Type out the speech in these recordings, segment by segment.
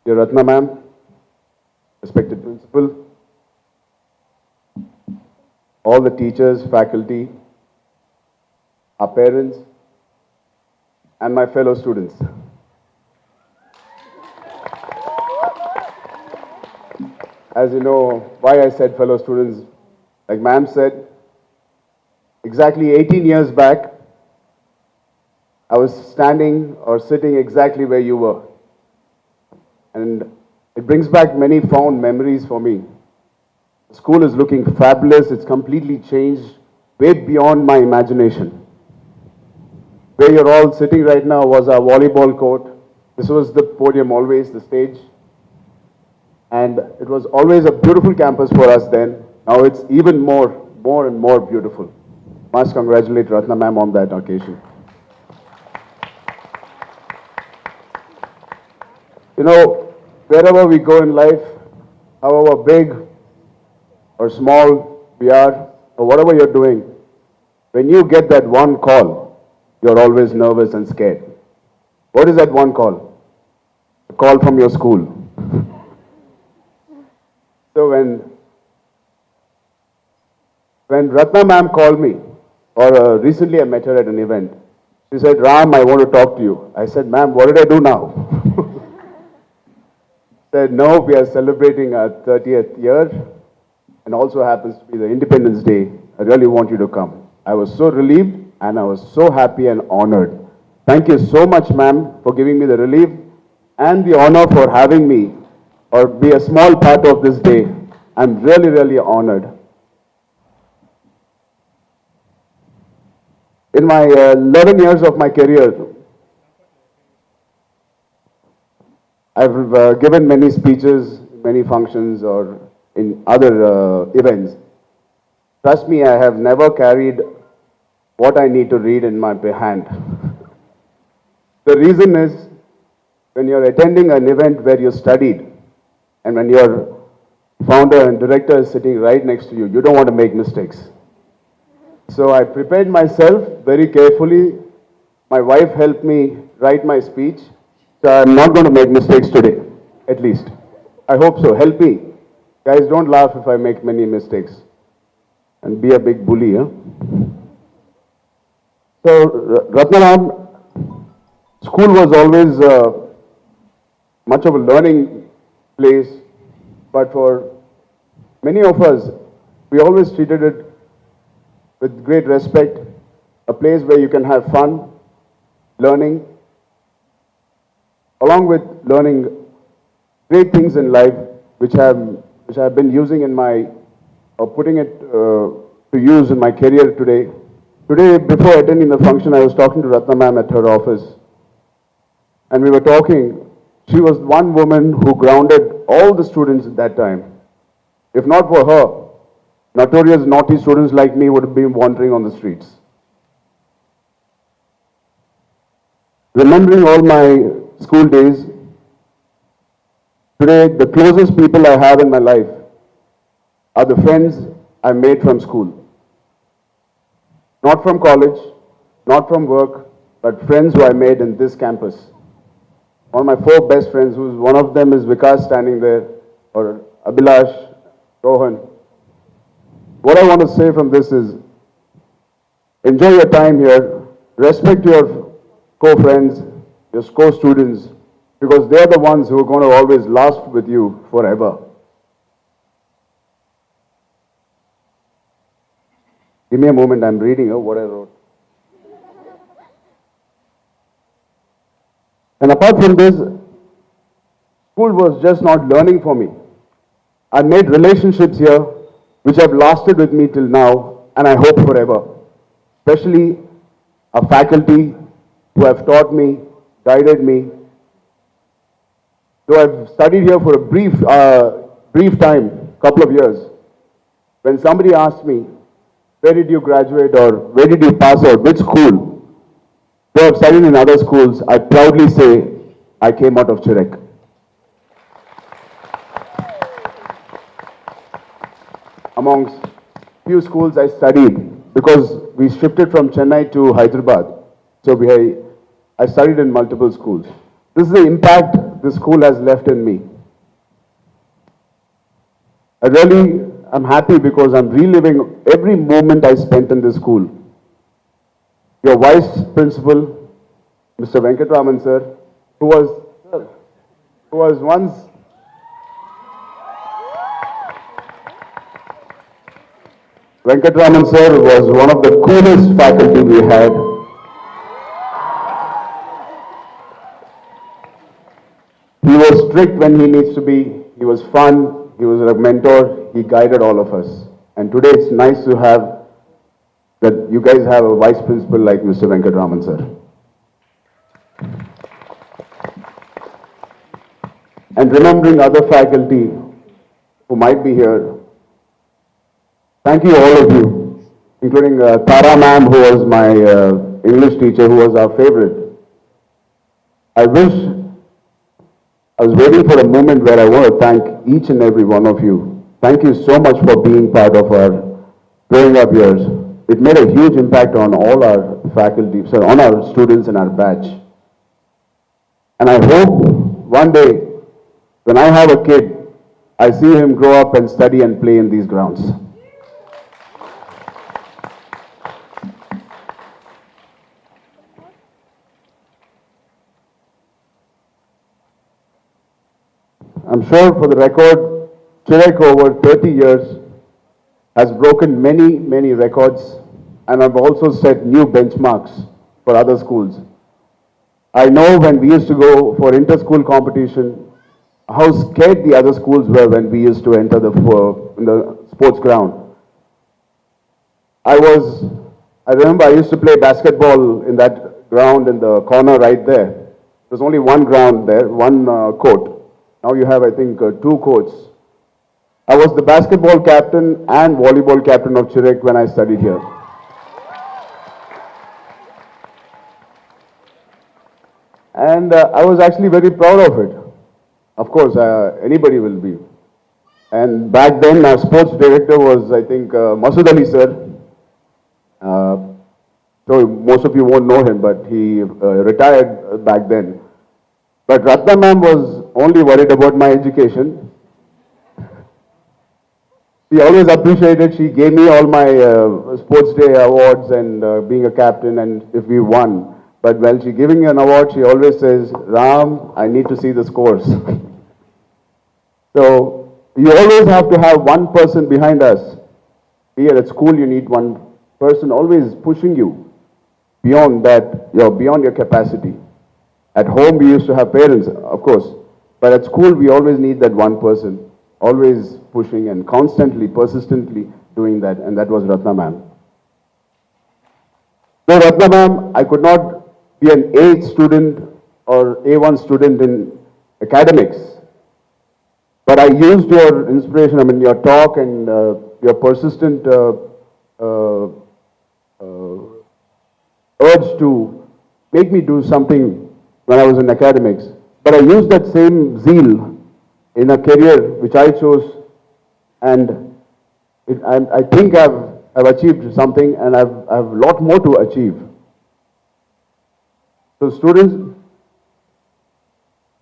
Dear Ratna ma'am, respected principal, all the teachers, faculty, our parents, and my fellow students. As you know, why I said fellow students, like ma'am said, exactly 18 years back, I was standing or sitting exactly where you were. And it brings back many fond memories for me. The school is looking fabulous. It's completely changed, way beyond my imagination. Where you're all sitting right now was our volleyball court. This was the podium always, the stage. And it was always a beautiful campus for us then. Now it's even more and more beautiful. Must congratulate Ratna ma'am on that occasion. You know, wherever we go in life, however big or small we are, or whatever you're doing, when you get that one call, you're always nervous and scared. What is that one call? A call from your school. So when Ratna ma'am called me, or recently I met her at an event, she said, Ram, I want to talk to you. I said, ma'am, what did I do now? Said, no, we are celebrating our 30th year, and also happens to be the Independence Day. I really want you to come. I was so relieved, and I was so happy and honored. Thank you so much, ma'am, for giving me the relief and the honor for having me or be a small part of this day. I'm really, really honored. In my 11 years of my career, I've given many speeches, many functions, or in other events. Trust me, I have never carried what I need to read in my hand. The reason is, when you're attending an event where you studied, and when your founder and director is sitting right next to you, you don't want to make mistakes. So I prepared myself very carefully. My wife helped me write my speech. So I'm not going to make mistakes today, at least. I hope so. Help me. Guys, don't laugh if I make many mistakes. And be a big bully, huh? So, Ratnaram, school was always much of a learning place, but for many of us, we always treated it with great respect, a place where you can have fun, learning, along with learning great things in life, which I've been using in my, or putting it to use in my career today. Today, before attending the function, I was talking to Ratna ma'am at her office, and we were talking. She was one woman who grounded all the students at that time. If not for her, notorious naughty students like me would have been wandering on the streets. Remembering all my school days, today the closest people I have in my life are the friends I made from school. Not from college, not from work, but friends who I made in this campus. One of my 4 best friends, one of them is Vikas standing there, or Abhilash, Rohan. What I want to say from this is, enjoy your time here, respect your co-friends, your co-students, because they're the ones who are going to always last with you forever. Give me a moment, I'm reading what I wrote. And apart from this, school was just not learning for me. I made relationships here which have lasted with me till now, and I hope forever. Especially a faculty who have taught me, guided me. Though I've studied here for a brief time, couple of years, when somebody asked me, where did you graduate or where did you pass out, which school? Though I've studied in other schools, I proudly say I came out of CHIREC. Amongst few schools I studied, because we shifted from Chennai to Hyderabad. So I studied in multiple schools. This is the impact this school has left in me. I'm happy because I'm reliving every moment I spent in this school. Your vice principal, Mr. Venkatraman sir, who was once Venkatraman sir was one of the coolest faculty we had. He was strict when he needs to be. He was fun. He was a mentor. He guided all of us. And today it's nice to have that you guys have a vice principal like Mr. Venkatraman sir. And remembering other faculty who might be here, thank you all of you, including Tara ma'am, who was my English teacher, who was our favorite. I was waiting for a moment where I want to thank each and every one of you. Thank you so much for being part of our growing up years. It made a huge impact on all our faculty, on our students in our batch. And I hope one day, when I have a kid, I see him grow up and study and play in these grounds. I'm sure for the record, CHIREC over 30 years has broken many, many records, and I've also set new benchmarks for other schools. I know when we used to go for inter-school competition, how scared the other schools were when we used to enter in the sports ground. I remember I used to play basketball in that ground in the corner right there. There's only one ground there, one court. Now you have, I think, 2 courts. I was the basketball captain and volleyball captain of CHIREC when I studied here. And I was actually very proud of it. Of course, anybody will be. And back then, our sports director was, I think, Masood Ali sir. So most of you won't know him, but he retired back then. But Ratna ma'am was only worried about my education. She always appreciated, she gave me all my sports day awards and being a captain and if we won. But when she giving me an award, she always says, Ram, I need to see the scores. So you always have to have one person behind us. Here at school, you need one person always pushing you beyond that, beyond your capacity. At home, we used to have parents, of course, but at school, we always need that one person, always pushing and constantly, persistently doing that, and that was Ratna ma'am. So Ratna ma'am, I could not be an A student or A1 student in academics, but I used your inspiration, your talk and your persistent urge to make me do something when I was in academics. But I used that same zeal in a career which I chose, and I think I've achieved something, and I've a lot more to achieve. So students,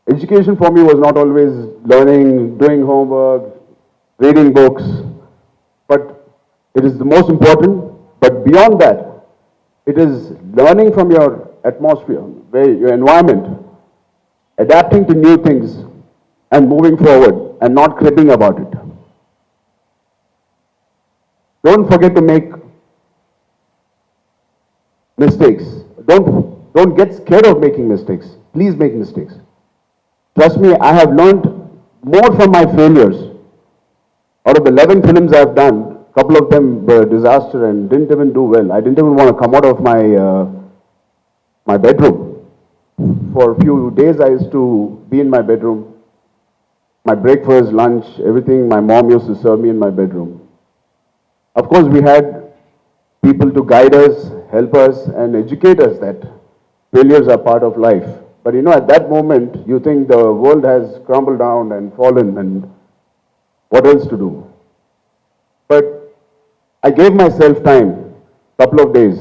education for me was not always learning, doing homework, reading books, but it is the most important. But beyond that, it is learning from your atmosphere, your environment, adapting to new things and moving forward and not cribbing about it. Don't forget to make mistakes. Don't get scared of making mistakes. Please make mistakes. Trust me, I have learned more from my failures. Out of the 11 films I've done, a couple of them were a disaster and didn't even do well. I didn't even want to come out of my bedroom. For a few days, I used to be in my bedroom. My breakfast, lunch, everything, my mom used to serve me in my bedroom. Of course, we had people to guide us, help us, and educate us that failures are part of life. But at that moment, you think the world has crumbled down and fallen, and what else to do? But I gave myself time, couple of days,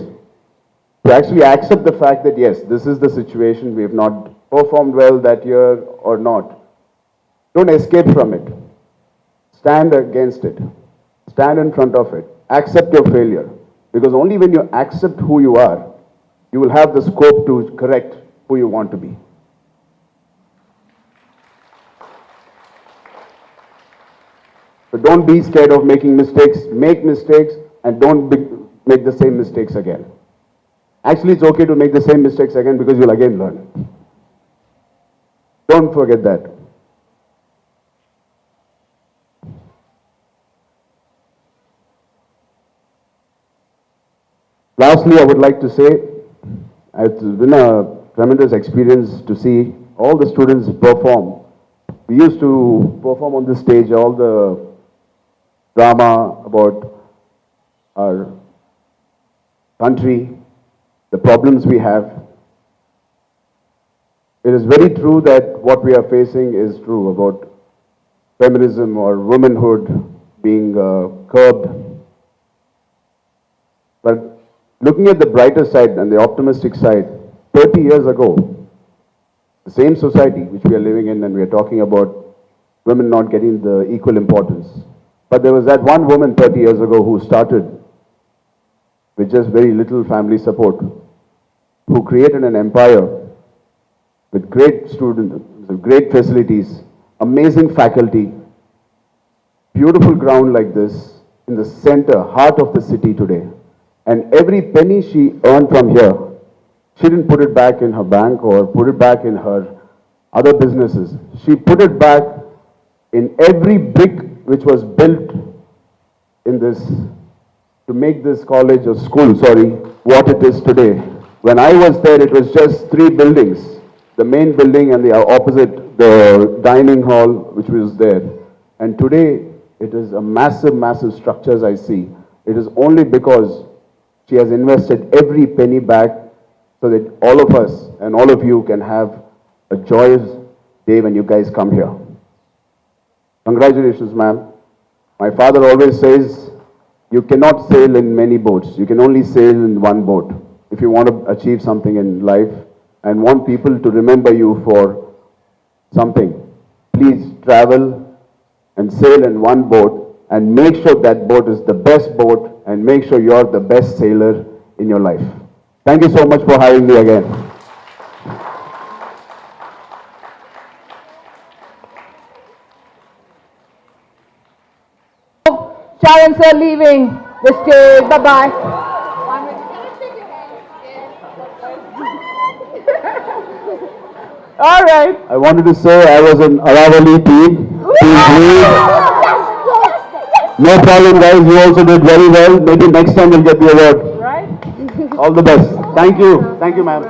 to actually accept the fact that yes, this is the situation, we have not performed well that year or not. Don't escape from it. Stand against it. Stand in front of it. Accept your failure. Because only when you accept who you are, you will have the scope to correct who you want to be. So don't be scared of making mistakes. Make mistakes and don't make the same mistakes again. Actually, it's okay to make the same mistakes again because you'll again learn. Don't forget that. Lastly, I would like to say, it's been a tremendous experience to see all the students perform. We used to perform on this stage, all the drama about our country, the problems we have. It is very true that what we are facing is true about feminism or womanhood being curbed. But looking at the brighter side and the optimistic side, 30 years ago, the same society which we are living in, and we are talking about women not getting the equal importance. But there was that one woman 30 years ago who started with just very little family support, who created an empire with great students, with great facilities, amazing faculty, beautiful ground like this, in the center, heart of the city today. And every penny she earned from here, she didn't put it back in her bank or put it back in her other businesses. She put it back in every brick which was built in this, to make this college or school, what it is today. When I was there, it was just 3 buildings. The main building and the opposite, the dining hall, which was there. And today, it is a massive, massive structures I see. It is only because she has invested every penny back so that all of us and all of you can have a joyous day when you guys come here. Congratulations, ma'am. My father always says, you cannot sail in many boats. You can only sail in one boat. If you want to achieve something in life and want people to remember you for something, please travel and sail in one boat and make sure that boat is the best boat and make sure you're the best sailor in your life. Thank you so much for having me again. Charan sir leaving the stage. Bye-bye. All right. I wanted to say I was an Aravali team. No problem, guys. You also did very well. Maybe next time you'll get the award. Right. All the best. Thank you. Thank you, ma'am.